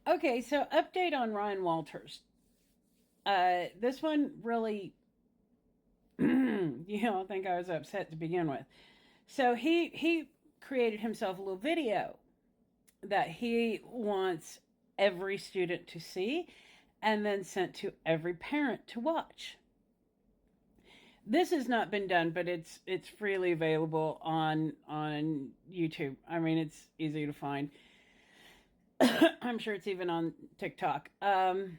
Okay, so update on Ryan Walters. This one really, I think I was upset to begin with. So he created himself a little video that he wants every student to see and then sent to every parent to watch. This has not been done, but it's freely available on YouTube. I mean, it's easy to find. I'm sure it's even on TikTok. But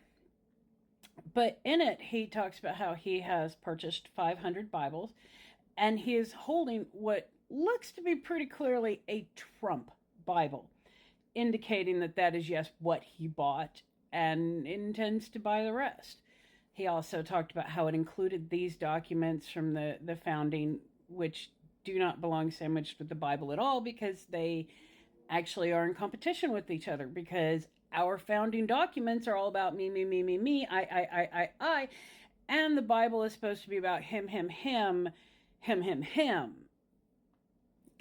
in it, he talks about how he has purchased 500 Bibles, and he is holding what looks to be pretty clearly a Trump Bible, indicating that that is, yes, what he bought and intends to buy the rest. He also talked about how it included these documents from the founding, which do not belong sandwiched with the Bible at all, because they actually are in competition with each other, because our founding documents are all about me, I, and the Bible is supposed to be about him.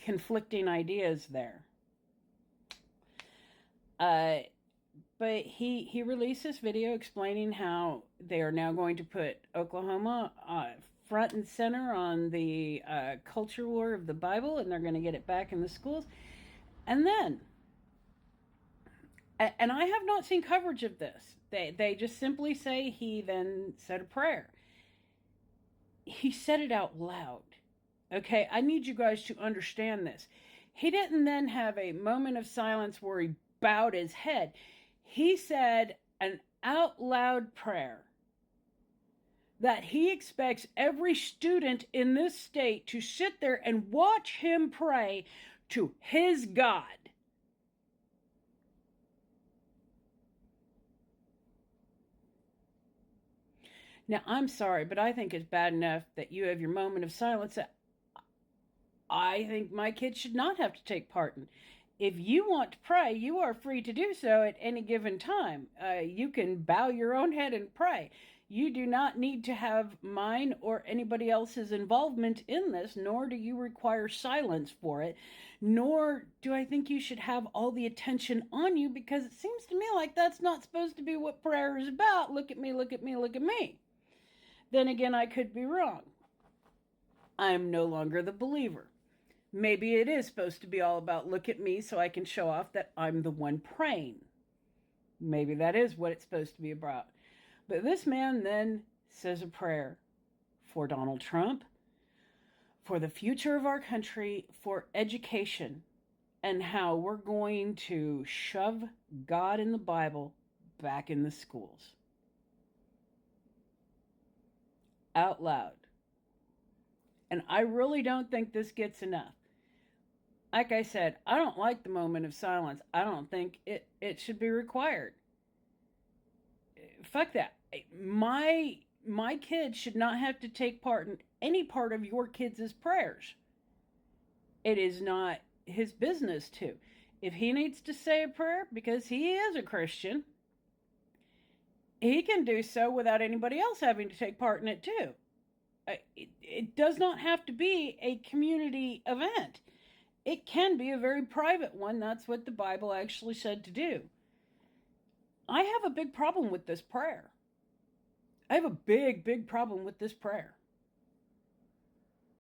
Conflicting ideas there. But he released this video explaining how they are now going to put Oklahoma front and center on the culture war of the Bible, and they're going to get it back in the schools. And then, and I have not seen coverage of this. They just simply say he then said a prayer. He said it out loud. Okay, I need you guys to understand this. He didn't then have a moment of silence where he bowed his head. He said an out loud prayer that he expects every student in this state to sit there and watch him pray to his God. Now, I'm sorry, but I think it's bad enough that you have your moment of silence that I think my kids should not have to take part in. If you want to pray, you are free to do so at any given time. You can bow your own head and pray. You do not need to have mine or anybody else's involvement in this, nor do you require silence for it, nor do I think you should have all the attention on you, because it seems to me like that's not supposed to be what prayer is about. Look at me, look at me, look at me. Then again, I could be wrong. I am no longer the believer. Maybe it is supposed to be all about look at me so I can show off that I'm the one praying. Maybe that is what it's supposed to be about. But this man then says a prayer for Donald Trump, for the future of our country, for education, and how we're going to shove God in the Bible back in the schools. Out loud. And I really don't think this gets enough. Like I said, I don't like the moment of silence. I don't think it should be required. Fuck that. My kids should not have to take part in any part of your kids' prayers. It is not his business to. If he needs to say a prayer because he is a Christian, he can do so without anybody else having to take part in it too. It does not have to be a community event. It can be a very private one. That's what the Bible actually said to do. I have a big problem with this prayer. I have a big problem with this prayer.